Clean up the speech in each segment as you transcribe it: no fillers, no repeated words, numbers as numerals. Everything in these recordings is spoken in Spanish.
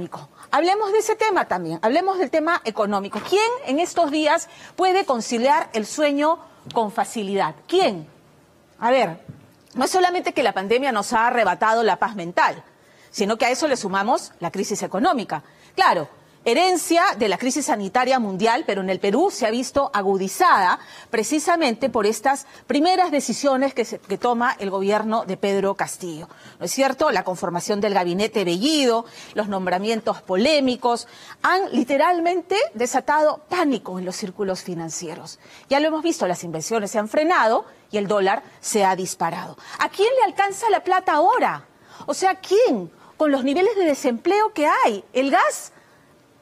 económico. Hablemos de ese tema también, hablemos del tema económico. ¿Quién en estos días puede conciliar el sueño con facilidad? ¿Quién? A ver, no es solamente que la pandemia nos ha arrebatado la paz mental, sino que a eso le sumamos la crisis económica. Claro, herencia de la crisis sanitaria mundial, pero en el Perú se ha visto agudizada precisamente por estas primeras decisiones que toma el gobierno de Pedro Castillo. ¿No es cierto? La conformación del gabinete Bellido, los nombramientos polémicos, han literalmente desatado pánico en los círculos financieros. Ya lo hemos visto, las inversiones se han frenado y el dólar se ha disparado. ¿A quién le alcanza la plata ahora? O sea, ¿quién? Con los niveles de desempleo que hay, el gas,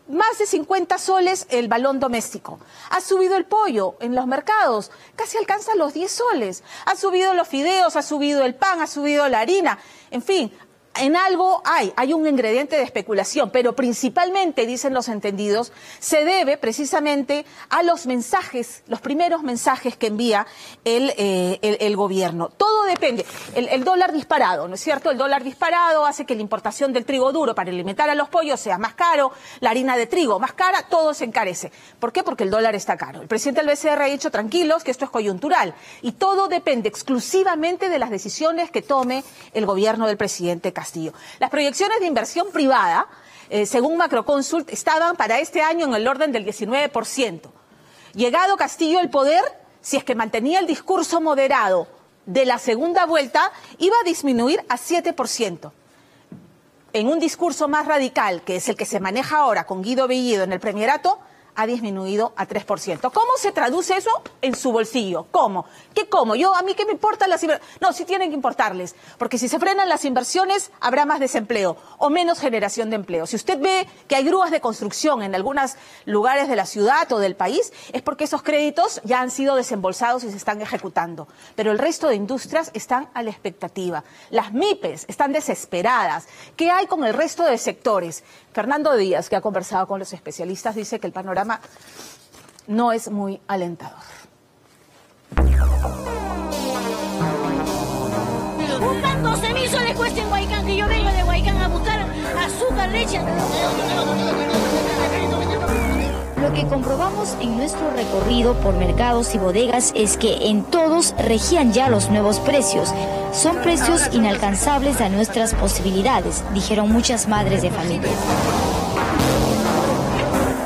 más de 50 soles el balón doméstico. Ha subido el pollo en los mercados, casi alcanza los 10 soles. Ha subido los fideos, ha subido el pan, ha subido la harina. En fin, en algo hay un ingrediente de especulación, pero principalmente, dicen los entendidos, se debe precisamente a los mensajes, los primeros mensajes que envía el gobierno. Todo depende. El dólar disparado, ¿no es cierto? El dólar disparado hace que la importación del trigo duro para alimentar a los pollos sea más caro, la harina de trigo más cara, todo se encarece. ¿Por qué? Porque el dólar está caro. El presidente del BCR ha dicho, tranquilos, que esto es coyuntural. Y todo depende exclusivamente de las decisiones que tome el gobierno del presidente Castillo. Las proyecciones de inversión privada, según Macroconsult, estaban para este año en el orden del 19%. Llegado Castillo al poder, si es que mantenía el discurso moderado de la segunda vuelta, iba a disminuir a 7%. En un discurso más radical, que es el que se maneja ahora con Guido Bellido en el Premierato, ha disminuido a 3%. ¿Cómo se traduce eso en su bolsillo? ¿Cómo? ¿Qué cómo? ¿A mí qué me importan las inversiones? No, sí tienen que importarles, porque si se frenan las inversiones habrá más desempleo o menos generación de empleo. Si usted ve que hay grúas de construcción en algunos lugares de la ciudad o del país, es porque esos créditos ya han sido desembolsados y se están ejecutando. Pero el resto de industrias están a la expectativa. Las MIPES están desesperadas. ¿Qué hay con el resto de sectores? Fernando Díaz, que ha conversado con los especialistas, dice que el panorama no es muy alentador. Un pan 12.000 soles cuesta en Huaycán, que yo vengo de Huaycán a buscar azúcar, leche. Lo que comprobamos en nuestro recorrido por mercados y bodegas es que en todos regían ya los nuevos precios. Son precios inalcanzables a nuestras posibilidades, dijeron muchas madres de familia.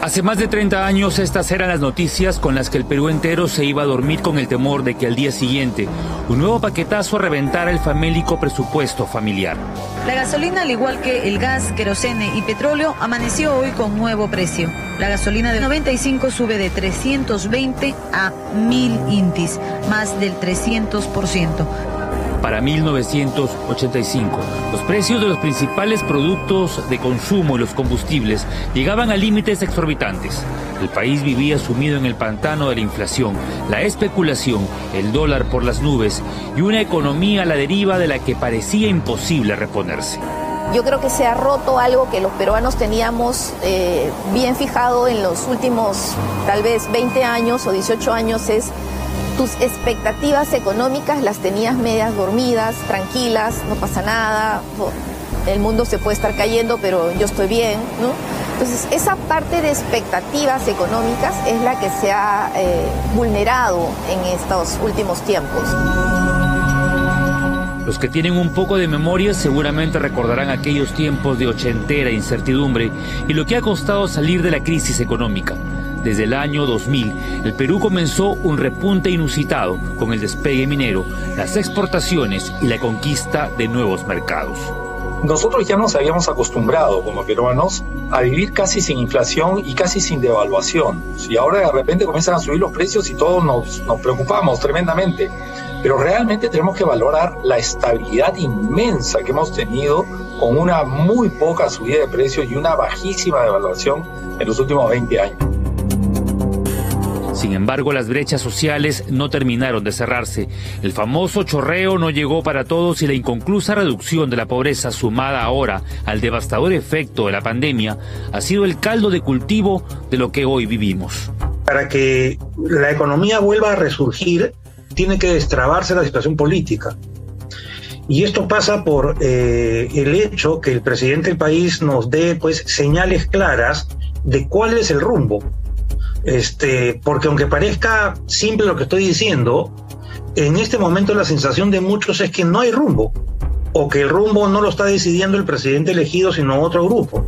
Hace más de 30 años estas eran las noticias con las que el Perú entero se iba a dormir con el temor de que al día siguiente un nuevo paquetazo reventara el famélico presupuesto familiar. La gasolina, al igual que el gas, querosene y petróleo, amaneció hoy con nuevo precio. La gasolina de 95 sube de 320 a 1.000 intis, más del 300%. Para 1985, los precios de los principales productos de consumo y los combustibles llegaban a límites exorbitantes. El país vivía sumido en el pantano de la inflación, la especulación, el dólar por las nubes y una economía a la deriva de la que parecía imposible reponerse. Yo creo que se ha roto algo que los peruanos teníamos bien fijado en los últimos tal vez 20 años o 18 años, es tus expectativas económicas las tenías medias dormidas, tranquilas, no pasa nada, el mundo se puede estar cayendo, pero yo estoy bien, ¿no? Entonces, esa parte de expectativas económicas es la que se ha vulnerado en estos últimos tiempos. Los que tienen un poco de memoria seguramente recordarán aquellos tiempos de ochentera incertidumbre y lo que ha costado salir de la crisis económica. Desde el año 2000, el Perú comenzó un repunte inusitado con el despegue minero, las exportaciones y la conquista de nuevos mercados. Nosotros ya nos habíamos acostumbrado como peruanos a vivir casi sin inflación y casi sin devaluación. Y ahora de repente comienzan a subir los precios y todos nos preocupamos tremendamente. Pero realmente tenemos que valorar la estabilidad inmensa que hemos tenido con una muy poca subida de precios y una bajísima devaluación en los últimos 20 años. Sin embargo, las brechas sociales no terminaron de cerrarse. El famoso chorreo no llegó para todos y la inconclusa reducción de la pobreza, sumada ahora al devastador efecto de la pandemia, ha sido el caldo de cultivo de lo que hoy vivimos. Para que la economía vuelva a resurgir, tiene que destrabarse la situación política. Y esto pasa por el hecho que el presidente del país nos dé pues señales claras de cuál es el rumbo. Porque aunque parezca simple lo que estoy diciendo, en este momento la sensación de muchos es que no hay rumbo, o que el rumbo no lo está decidiendo el presidente elegido, sino otro grupo.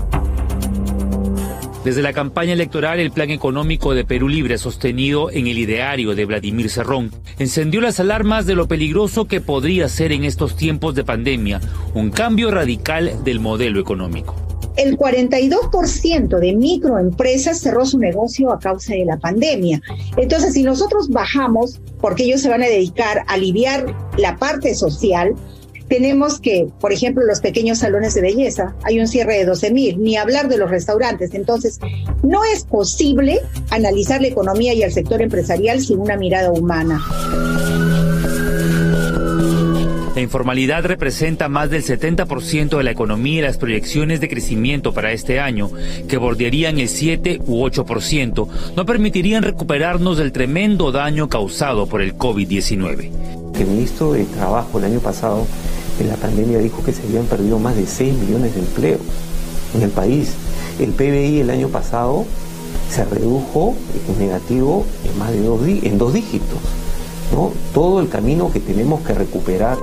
Desde la campaña electoral, el plan económico de Perú Libre, sostenido en el ideario de Vladimir Cerrón, encendió las alarmas de lo peligroso que podría ser en estos tiempos de pandemia un cambio radical del modelo económico. El 42% de microempresas cerró su negocio a causa de la pandemia. Entonces, si nosotros bajamos, porque ellos se van a dedicar a aliviar la parte social, tenemos que, por ejemplo, los pequeños salones de belleza, hay un cierre de 12,000, ni hablar de los restaurantes. Entonces, no es posible analizar la economía y el sector empresarial sin una mirada humana. La informalidad representa más del 70% de la economía y las proyecciones de crecimiento para este año, que bordearían el 7 u 8%, no permitirían recuperarnos del tremendo daño causado por el COVID-19. El ministro de Trabajo el año pasado, en la pandemia, dijo que se habían perdido más de 6 millones de empleos en el país. El PBI el año pasado se redujo en negativo en más de en dos dígitos, ¿no? Todo el camino que tenemos que recuperar.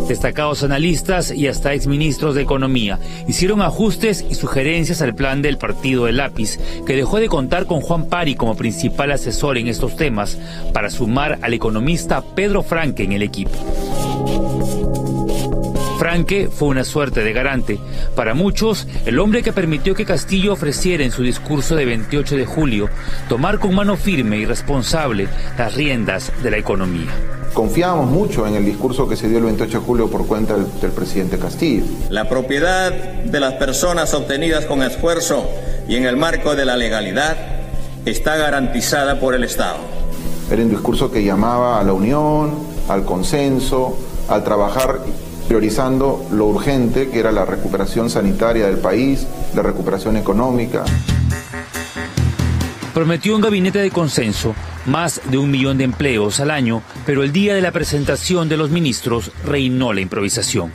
Destacados analistas y hasta exministros de Economía hicieron ajustes y sugerencias al plan del partido del lápiz, que dejó de contar con Juan Pari como principal asesor en estos temas, para sumar al economista Pedro Franque en el equipo. Franque fue una suerte de garante. Para muchos, el hombre que permitió que Castillo ofreciera en su discurso de 28 de julio tomar con mano firme y responsable las riendas de la economía. Confiábamos mucho en el discurso que se dio el 28 de julio por cuenta del presidente Castillo. La propiedad de las personas obtenidas con esfuerzo y en el marco de la legalidad está garantizada por el Estado. Era un discurso que llamaba a la unión, al consenso, al trabajar priorizando lo urgente, que era la recuperación sanitaria del país, la recuperación económica. Prometió un gabinete de consenso, más de 1 millón de empleos al año, pero el día de la presentación de los ministros reinó la improvisación.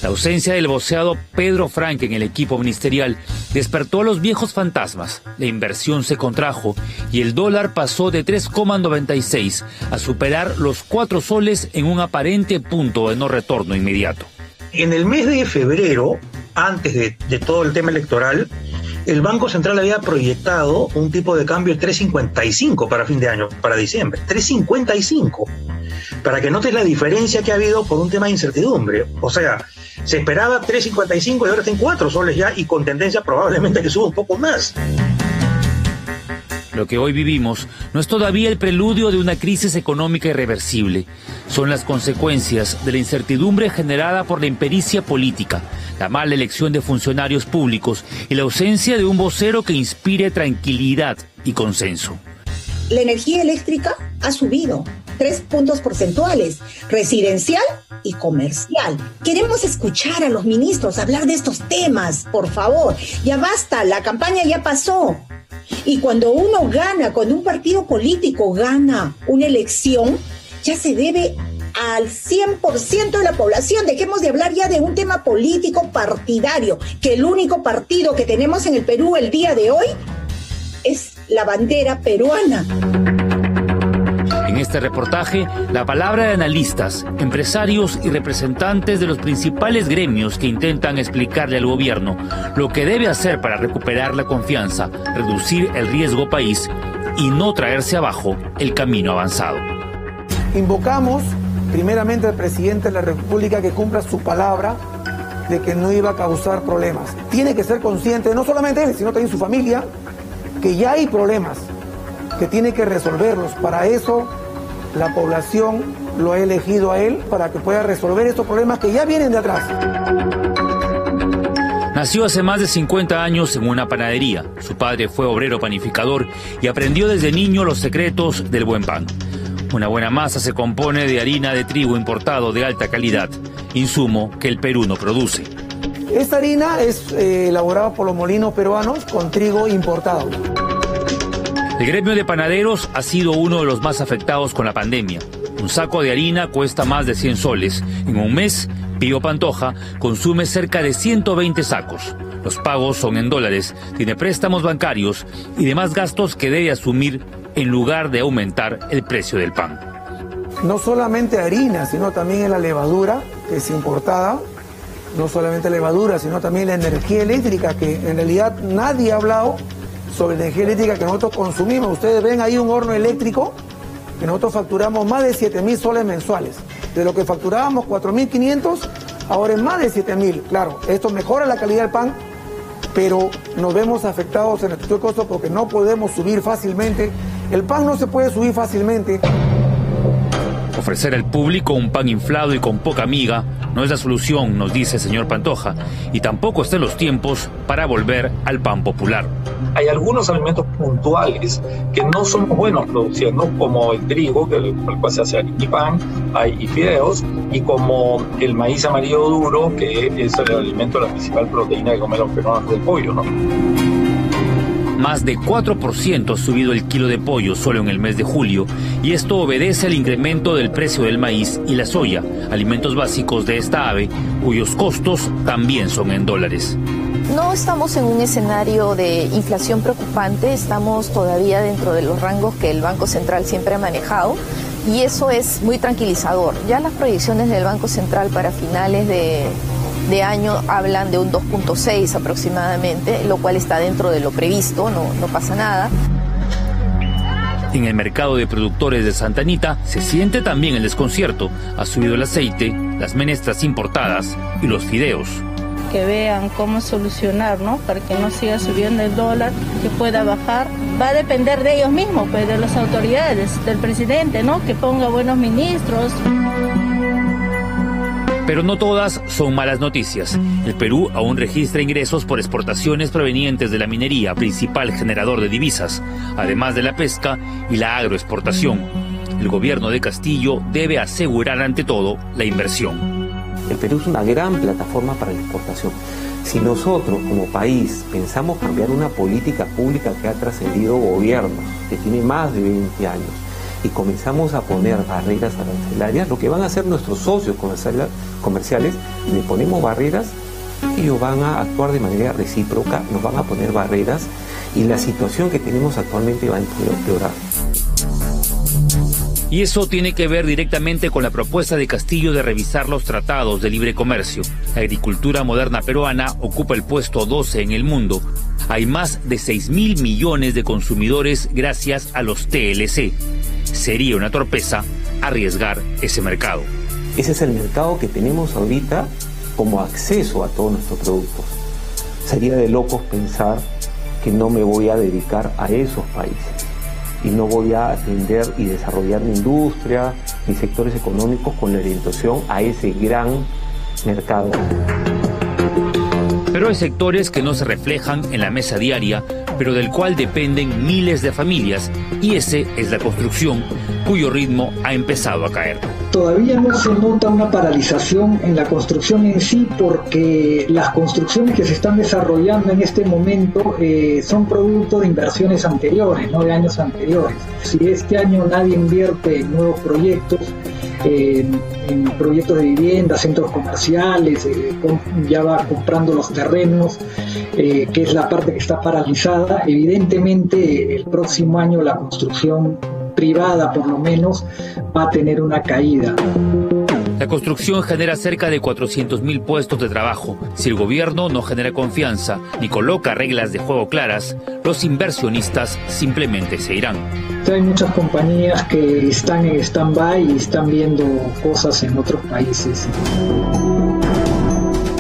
La ausencia del voceado Pedro Franque en el equipo ministerial despertó a los viejos fantasmas. La inversión se contrajo y el dólar pasó de 3,96 a superar los 4 soles en un aparente punto de no retorno inmediato. En el mes de febrero, antes de todo el tema electoral, el Banco Central había proyectado un tipo de cambio de 3.55 para fin de año, para diciembre. 3.55. Para que notes la diferencia que ha habido por un tema de incertidumbre. O sea, se esperaba 3.55 y ahora está en 4 soles ya, y con tendencia probablemente que suba un poco más. Lo que hoy vivimos no es todavía el preludio de una crisis económica irreversible. Son las consecuencias de la incertidumbre generada por la impericia política, la mala elección de funcionarios públicos y la ausencia de un vocero que inspire tranquilidad y consenso. La energía eléctrica ha subido 3 puntos porcentuales, residencial y comercial. Queremos escuchar a los ministros hablar de estos temas, por favor. Ya basta, la campaña ya pasó. Y cuando uno gana, cuando un partido político gana una elección, ya se debe al 100% de la población. Dejemos de hablar ya de un tema político partidario, que el único partido que tenemos en el Perú el día de hoy es la bandera peruana. En este reportaje, la palabra de analistas, empresarios y representantes de los principales gremios que intentan explicarle al gobierno lo que debe hacer para recuperar la confianza, reducir el riesgo país y no traerse abajo el camino avanzado. Invocamos primeramente al presidente de la República que cumpla su palabra de que no iba a causar problemas. Tiene que ser consciente, no solamente él, sino también su familia, que ya hay problemas, que tiene que resolverlos. Para eso la población lo ha elegido a él, para que pueda resolver estos problemas que ya vienen de atrás. Nació hace más de 50 años en una panadería. Su padre fue obrero panificador y aprendió desde niño los secretos del buen pan. Una buena masa se compone de harina de trigo importado de alta calidad, insumo que el Perú no produce. Esta harina es elaborada por los molinos peruanos con trigo importado. El gremio de panaderos ha sido uno de los más afectados con la pandemia. Un saco de harina cuesta más de 100 soles. En un mes, Pío Pantoja consume cerca de 120 sacos. Los pagos son en dólares, tiene préstamos bancarios y demás gastos que debe asumir en lugar de aumentar el precio del pan. No solamente harina, sino también la levadura, que es importada. No solamente levadura, sino también la energía eléctrica, que en realidad nadie ha hablado sobre la energía eléctrica que nosotros consumimos. Ustedes ven ahí un horno eléctrico que nosotros facturamos más de 7.000 soles mensuales. De lo que facturábamos 4.500, ahora es más de 7.000. Claro, esto mejora la calidad del pan, pero nos vemos afectados en el costo porque no podemos subir fácilmente. El pan no se puede subir fácilmente. Ofrecer al público un pan inflado y con poca miga no es la solución, nos dice el señor Pantoja, y tampoco está en los tiempos para volver al pan popular. Hay algunos alimentos puntuales que no son buenos produciendo, como el trigo, con el cual se hace harina y pan, y fideos, y como el maíz amarillo duro, que es el alimento, la principal proteína que comen los peruanos del pollo, ¿no? Más de 4% ha subido el kilo de pollo solo en el mes de julio, y esto obedece al incremento del precio del maíz y la soya, alimentos básicos de esta ave, cuyos costos también son en dólares. No estamos en un escenario de inflación preocupante, estamos todavía dentro de los rangos que el Banco Central siempre ha manejado, y eso es muy tranquilizador. Ya las proyecciones del Banco Central para finales de año hablan de un 2.6 aproximadamente, lo cual está dentro de lo previsto, no pasa nada. En el mercado de productores de Santa Anita se siente también el desconcierto. Ha subido el aceite, las menestras importadas y los fideos. Que vean cómo solucionar, ¿no? Para que no siga subiendo el dólar, que pueda bajar. Va a depender de ellos mismos, pues, de las autoridades, del presidente, ¿no? Que ponga buenos ministros. Pero no todas son malas noticias. El Perú aún registra ingresos por exportaciones provenientes de la minería, principal generador de divisas, además de la pesca y la agroexportación. El gobierno de Castillo debe asegurar ante todo la inversión. El Perú es una gran plataforma para la exportación. Si nosotros como país pensamos cambiar una política pública que ha trascendido gobiernos, que tiene más de 20 años, y comenzamos a poner barreras arancelarias, lo que van a hacer nuestros socios comerciales, le ponemos barreras, ellos van a actuar de manera recíproca, nos van a poner barreras y la situación que tenemos actualmente va a empeorar. Y eso tiene que ver directamente con la propuesta de Castillo de revisar los tratados de libre comercio. La agricultura moderna peruana ocupa el puesto 12 en el mundo. Hay más de 6.000 millones de consumidores gracias a los TLC. Sería una torpeza arriesgar ese mercado. Ese es el mercado que tenemos ahorita como acceso a todos nuestros productos. Sería de locos pensar que no me voy a dedicar a esos países y no voy a atender y desarrollar mi industria, mis sectores económicos con la orientación a ese gran mercado. Pero hay sectores que no se reflejan en la mesa diaria, pero del cual dependen miles de familias, y ese es la construcción, cuyo ritmo ha empezado a caer. Todavía no se nota una paralización en la construcción en sí, porque las construcciones que se están desarrollando en este momento son producto de inversiones anteriores, no de años anteriores. Si este año nadie invierte en nuevos proyectos, en proyectos de vivienda, centros comerciales, ya va comprando los terrenos, que es la parte que está paralizada. Evidentemente el próximo año la construcción privada por lo menos va a tener una caída. La construcción genera cerca de 400.000 puestos de trabajo. Si el gobierno no genera confianza ni coloca reglas de juego claras, los inversionistas simplemente se irán. Hay muchas compañías que están en stand-by y están viendo cosas en otros países.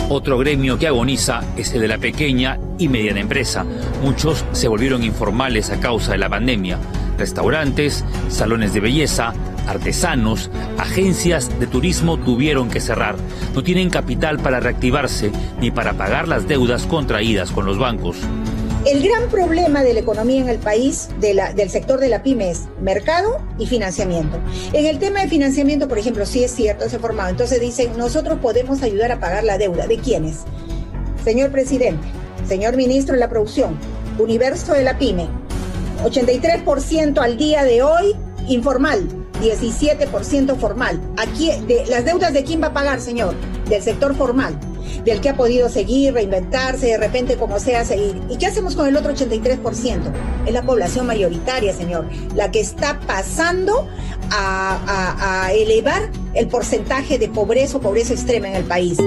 Otro gremio que agoniza es el de la pequeña y mediana empresa. Muchos se volvieron informales a causa de la pandemia. Restaurantes, salones de belleza, artesanos, agencias de turismo tuvieron que cerrar. No tienen capital para reactivarse ni para pagar las deudas contraídas con los bancos. El gran problema de la economía en el país, del sector de la pyme, es mercado y financiamiento. En el tema de financiamiento, por ejemplo, sí es cierto, se ha formado. Entonces dicen, nosotros podemos ayudar a pagar la deuda. ¿De quiénes? Señor presidente, señor ministro de la producción, universo de la pyme, 83% al día de hoy informal. 17% formal. Aquí, ¿las deudas de quién va a pagar, señor? Del sector formal, del que ha podido seguir, reinventarse, de repente como sea seguir. ¿Y qué hacemos con el otro 83%? Es la población mayoritaria, señor, la que está pasando a elevar el porcentaje de pobreza o pobreza extrema en el país.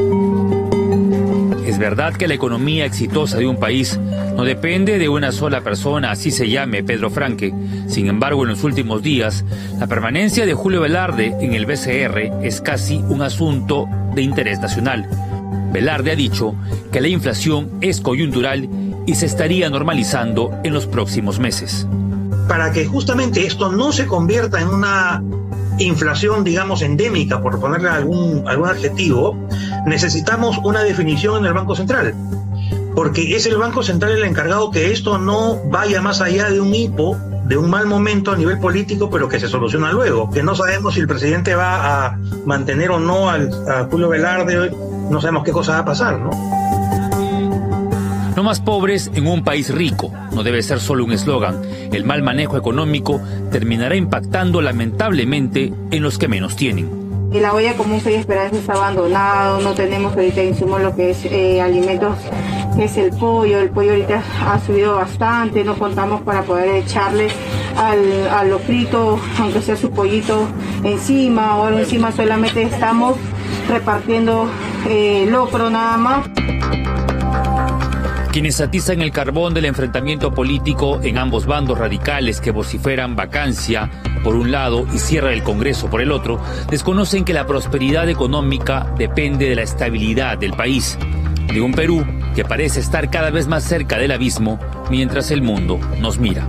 Es verdad que la economía exitosa de un país no depende de una sola persona, así se llame Pedro Franque. Sin embargo, en los últimos días, la permanencia de Julio Velarde en el BCR es casi un asunto de interés nacional. Velarde ha dicho que la inflación es coyuntural y se estaría normalizando en los próximos meses. Para que justamente esto no se convierta en una inflación, digamos, endémica, por ponerle algún adjetivo, necesitamos una definición en el Banco Central, porque es el Banco Central el encargado que esto no vaya más allá de un hipo, de un mal momento a nivel político, pero que se soluciona luego, que no sabemos si el presidente va a mantener o no a Julio Velarde, no sabemos qué cosa va a pasar, ¿no? No más pobres en un país rico no debe ser solo un eslogan. El mal manejo económico terminará impactando lamentablemente en los que menos tienen. La olla común Fe y Esperanza está abandonado, no tenemos ahorita insumos lo que es alimentos, que es el pollo ahorita ha subido bastante, no contamos para poder echarle a lo frito, aunque sea su pollito encima, ahora encima solamente estamos repartiendo locro nada más. Quienes atizan el carbón del enfrentamiento político en ambos bandos radicales que vociferan vacancia por un lado y cierre el Congreso por el otro, desconocen que la prosperidad económica depende de la estabilidad del país, de un Perú que parece estar cada vez más cerca del abismo mientras el mundo nos mira.